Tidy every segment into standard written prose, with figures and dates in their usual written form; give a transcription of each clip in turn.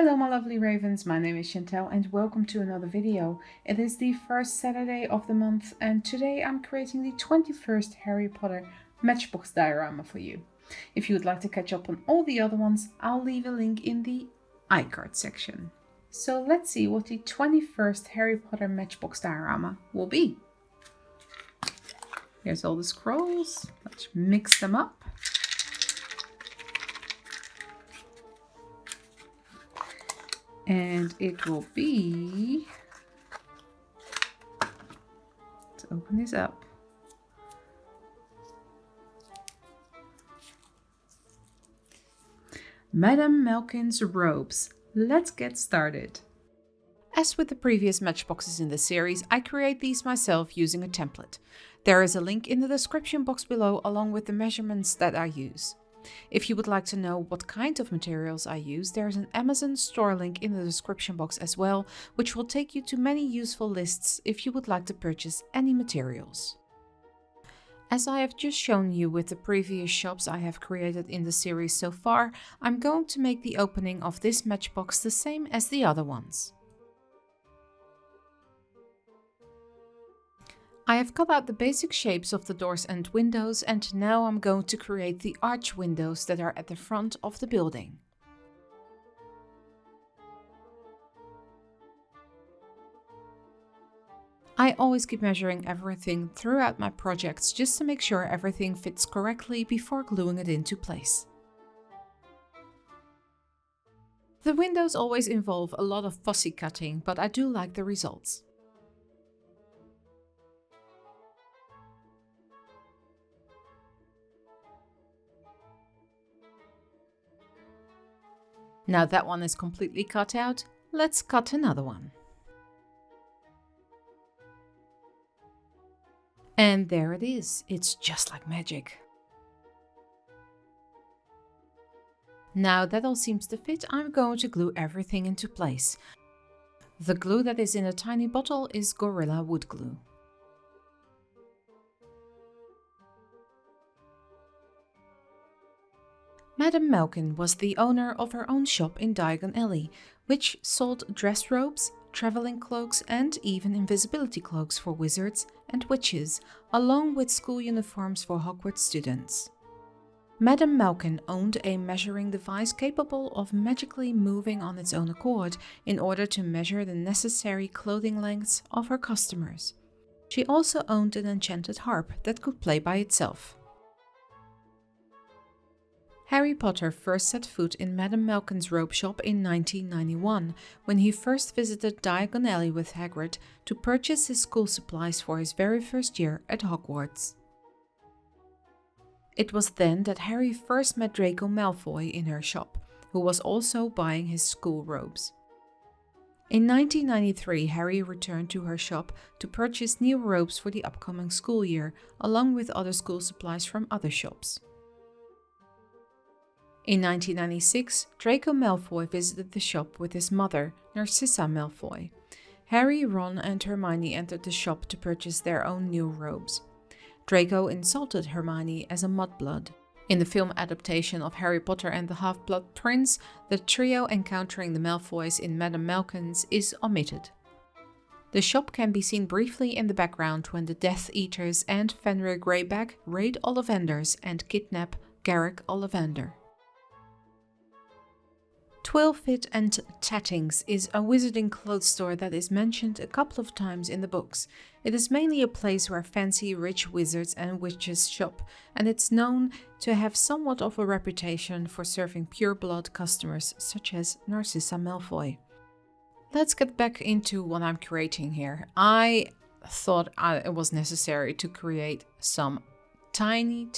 Hello my lovely ravens, my name is Chantel and welcome to another video. It is the first Saturday of the month and today I'm creating the 21st Harry Potter Matchbox Diorama for you. If you would like to catch up on all the other ones, I'll leave a link in the iCard section. So let's see what the 21st Harry Potter Matchbox Diorama will be. Here's all the scrolls, let's mix them up. And it will be, let's open this up. Madam Malkin's robes. Let's get started. As with the previous matchboxes in the series, I create these myself using a template. There is a link in the description box below along with the measurements that I use. If you would like to know what kind of materials I use, there is an Amazon store link in the description box as well, which will take you to many useful lists if you would like to purchase any materials. As I have just shown you with the previous shops I have created in the series so far, I'm going to make the opening of this matchbox the same as the other ones. I have cut out the basic shapes of the doors and windows and now I'm going to create the arch windows that are at the front of the building. I always keep measuring everything throughout my projects just to make sure everything fits correctly before gluing it into place. The windows always involve a lot of fussy cutting, but I do like the results. Now that one is completely cut out, let's cut another one. And there it is, it's just like magic. Now that all seems to fit, I'm going to glue everything into place. The glue that is in a tiny bottle is Gorilla Wood Glue. Madam Malkin was the owner of her own shop in Diagon Alley, which sold dress robes, traveling cloaks and even invisibility cloaks for wizards and witches, along with school uniforms for Hogwarts students. Madam Malkin owned a measuring device capable of magically moving on its own accord in order to measure the necessary clothing lengths of her customers. She also owned an enchanted harp that could play by itself. Harry Potter first set foot in Madam Malkin's robe shop in 1991, when he first visited Diagon Alley with Hagrid to purchase his school supplies for his very first year at Hogwarts. It was then that Harry first met Draco Malfoy in her shop, who was also buying his school robes. In 1993, Harry returned to her shop to purchase new robes for the upcoming school year, along with other school supplies from other shops. In 1996, Draco Malfoy visited the shop with his mother, Narcissa Malfoy. Harry, Ron and Hermione entered the shop to purchase their own new robes. Draco insulted Hermione as a mudblood. In the film adaptation of Harry Potter and the Half-Blood Prince, the trio encountering the Malfoys in Madam Malkin's is omitted. The shop can be seen briefly in the background when the Death Eaters and Fenrir Greyback raid Ollivanders and kidnap Garrick Ollivander. Twilfit and Tattings is a wizarding clothes store that is mentioned a couple of times in the books. It is mainly a place where fancy rich wizards and witches shop, and it's known to have somewhat of a reputation for serving pure-blood customers such as Narcissa Malfoy. Let's get back into what I'm creating here. I thought it was necessary to create some tiny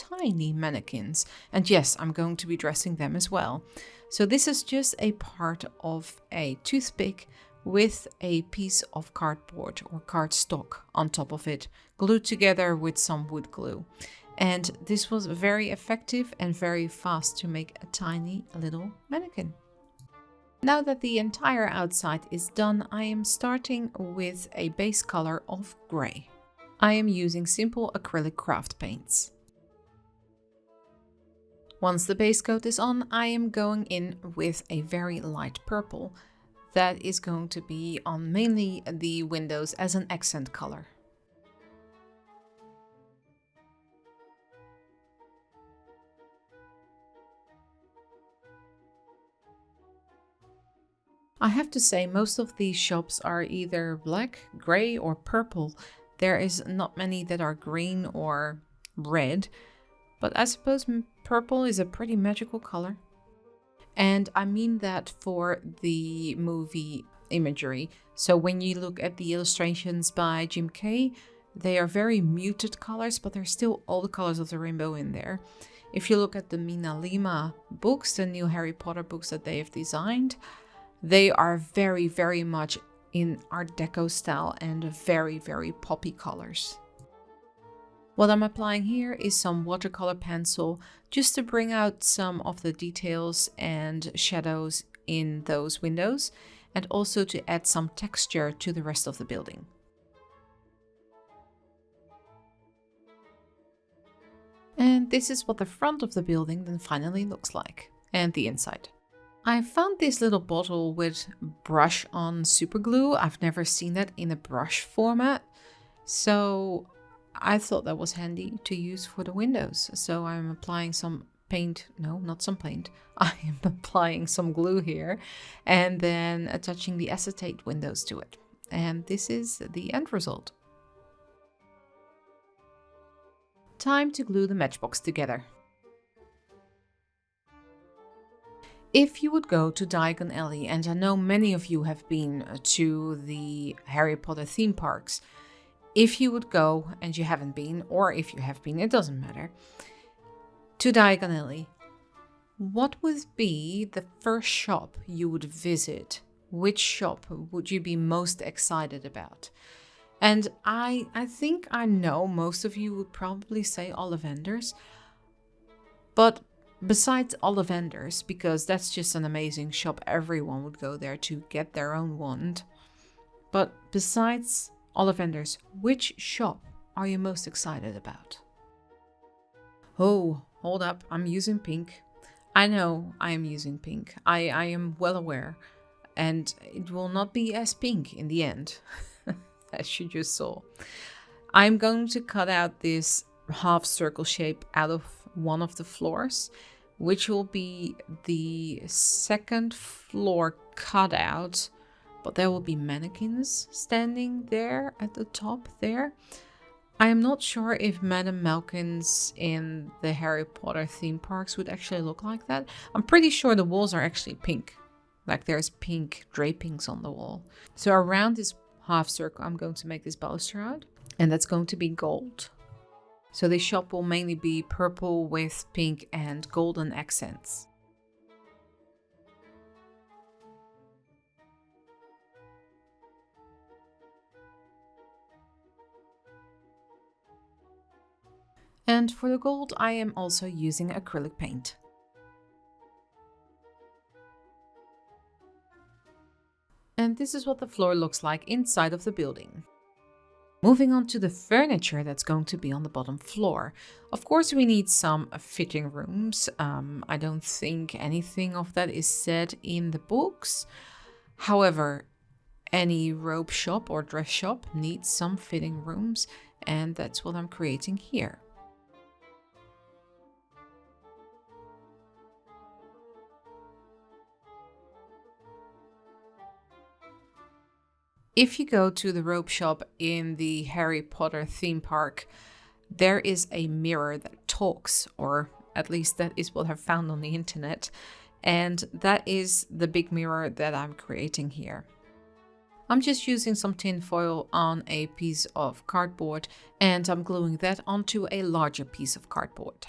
mannequins, and yes, I'm going to be dressing them as well. So this is just a part of a toothpick with a piece of cardboard or cardstock on top of it, glued together with some wood glue. And this was very effective and very fast to make a tiny little mannequin. Now that the entire outside is done, I am starting with a base color of grey. I am using simple acrylic craft paints. Once the base coat is on, I am going in with a very light purple that is going to be on mainly the windows as an accent color. I have to say most of these shops are either black, grey or purple. There is not many that are green or red, but I suppose purple is a pretty magical color. And I mean that for the movie imagery. So when you look at the illustrations by Jim Kay, they are very muted colors, but there's still all the colors of the rainbow in there. If you look at the Mina Lima books, the new Harry Potter books that they have designed, they are very, very much in Art Deco style and very, very poppy colors. What I'm applying here is some watercolor pencil just to bring out some of the details and shadows in those windows and also to add some texture to the rest of the building. And this is what the front of the building then finally looks like, and the inside. I found this little bottle with brush on super glue. I've never seen that in a brush format, so I thought that was handy to use for the windows. So I'm applying some paint, no, not some paint. I am applying some glue here and then attaching the acetate windows to it. And this is the end result. Time to glue the matchbox together. If you would go to Diagon Alley, and I know many of you have been to the Harry Potter theme parks, if you would go and you haven't been, or if you have been, it doesn't matter, to Diagon Alley, what would be the first shop you would visit? Which shop would you be most excited about? And I think I know most of you would probably say Ollivanders, but besides Ollivanders, because that's just an amazing shop, everyone would go there to get their own wand. But besides Ollivanders, which shop are you most excited about? Oh, hold up, I'm using pink. I know I am using pink. I am well aware. And it will not be as pink in the end, as you just saw. I'm going to cut out this half circle shape out of one of the floors, which will be the second floor cutout, but there will be mannequins standing there at the top there. I am not sure if Madam Malkin's in the Harry Potter theme parks would actually look like that. I'm pretty sure the walls are actually pink, like there's pink drapings on the wall. So around this half circle, I'm going to make this balustrade, and that's going to be gold. So this shop will mainly be purple with pink and golden accents. And for the gold, I am also using acrylic paint. And this is what the floor looks like inside of the building. Moving on to the furniture that's going to be on the bottom floor. Of course, we need some fitting rooms. I don't think anything of that is said in the books. However, any robe shop or dress shop needs some fitting rooms, and that's what I'm creating here. If you go to the robe shop in the Harry Potter theme park, there is a mirror that talks, or at least that is what I've found on the internet. And that is the big mirror that I'm creating here. I'm just using some tin foil on a piece of cardboard, and I'm gluing that onto a larger piece of cardboard.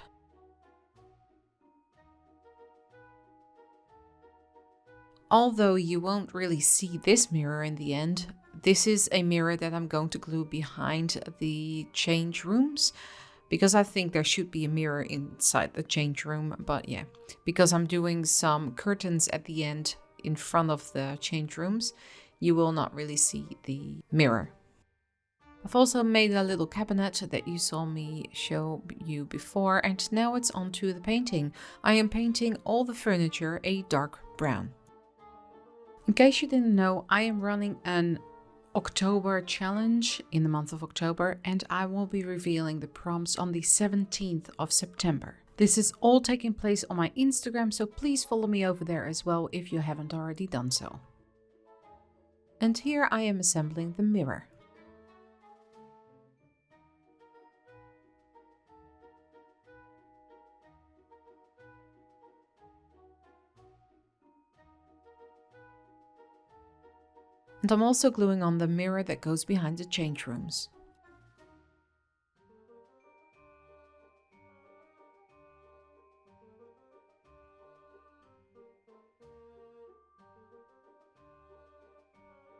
Although you won't really see this mirror in the end, this is a mirror that I'm going to glue behind the change rooms, because I think there should be a mirror inside the change room. But yeah, because I'm doing some curtains at the end in front of the change rooms, you will not really see the mirror. I've also made a little cabinet that you saw me show you before, and now it's on to the painting. I am painting all the furniture a dark brown. In case you didn't know, I am running an October challenge in the month of October, and I will be revealing the prompts on the 17th of September. This is all taking place on my Instagram, so please follow me over there as well if you haven't already done so. And here I am assembling the mirror. And I'm also gluing on the mirror that goes behind the change rooms.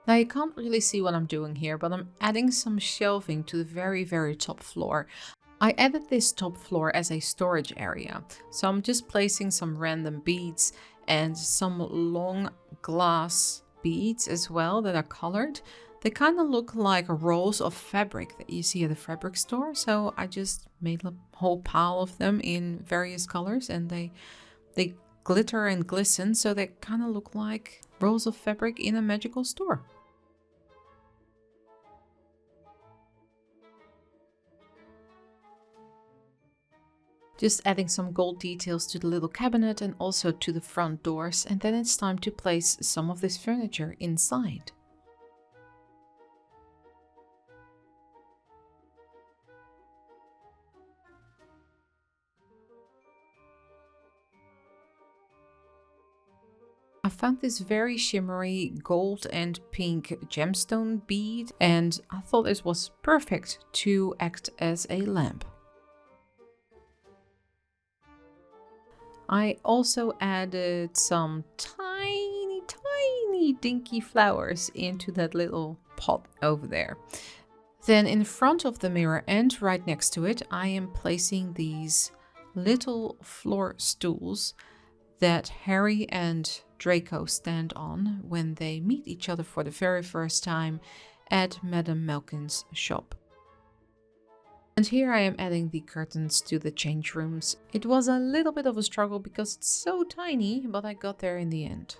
Now you can't really see what I'm doing here, but I'm adding some shelving to the very top floor. I added this top floor as a storage area, so I'm just placing some random beads and some long glass beads as well that are colored. They kind of look like rolls of fabric that you see at the fabric store, so I just made a whole pile of them in various colors, and they glitter and glisten, so they kind of look like rolls of fabric in a magical store. Just adding some gold details to the little cabinet and also to the front doors, and then it's time to place some of this furniture inside. I found this very shimmery gold and pink gemstone bead, and I thought it was perfect to act as a lamp. I also added some tiny dinky flowers into that little pot over there. Then in front of the mirror and right next to it, I am placing these little floor stools that Harry and Draco stand on when they meet each other for the very first time at Madam Malkin's shop. And here I am adding the curtains to the change rooms. It was a little bit of a struggle because it's so tiny, but I got there in the end.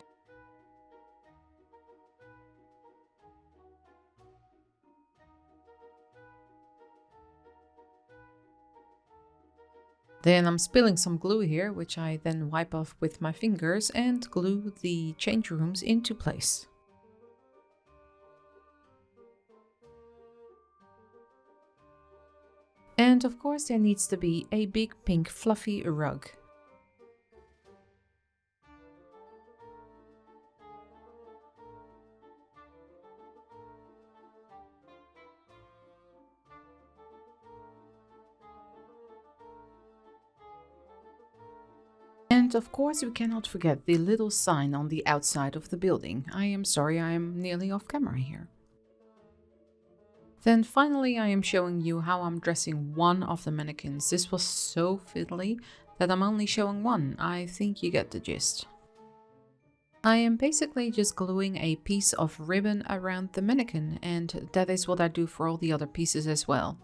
Then I'm spilling some glue here, which I then wipe off with my fingers and glue the change rooms into place. And of course there needs to be a big pink fluffy rug. And of course we cannot forget the little sign on the outside of the building. I am sorry, I am nearly off camera here. Then finally I am showing you how I'm dressing one of the mannequins. This was so fiddly that I'm only showing one. I think you get the gist. I am basically just gluing a piece of ribbon around the mannequin, and that is what I do for all the other pieces as well.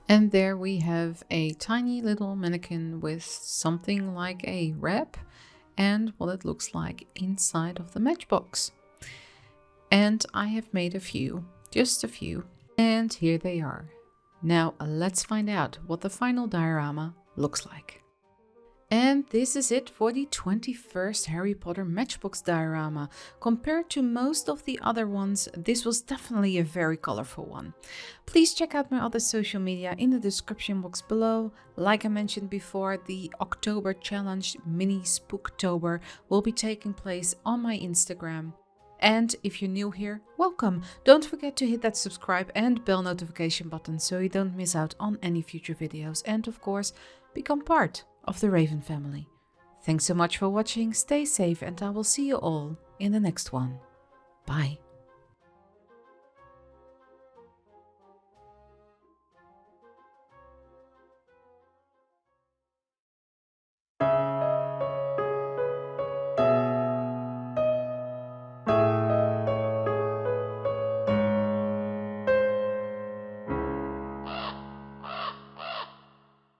And there we have a tiny little mannequin with something like a wrap and what it looks like inside of the matchbox. And I have made a few, just a few, and here they are. Now let's find out what the final diorama looks like. And this is it for the 21st Harry Potter Matchbox Diorama. Compared to most of the other ones, this was definitely a very colorful one. Please check out my other social media in the description box below. Like I mentioned before, the October challenge mini Spooktober will be taking place on my Instagram. And if you're new here, welcome! Don't forget to hit that subscribe and bell notification button so you don't miss out on any future videos. And of course, become part of the Raven family. Thanks so much for watching, stay safe, and I will see you all in the next one. Bye!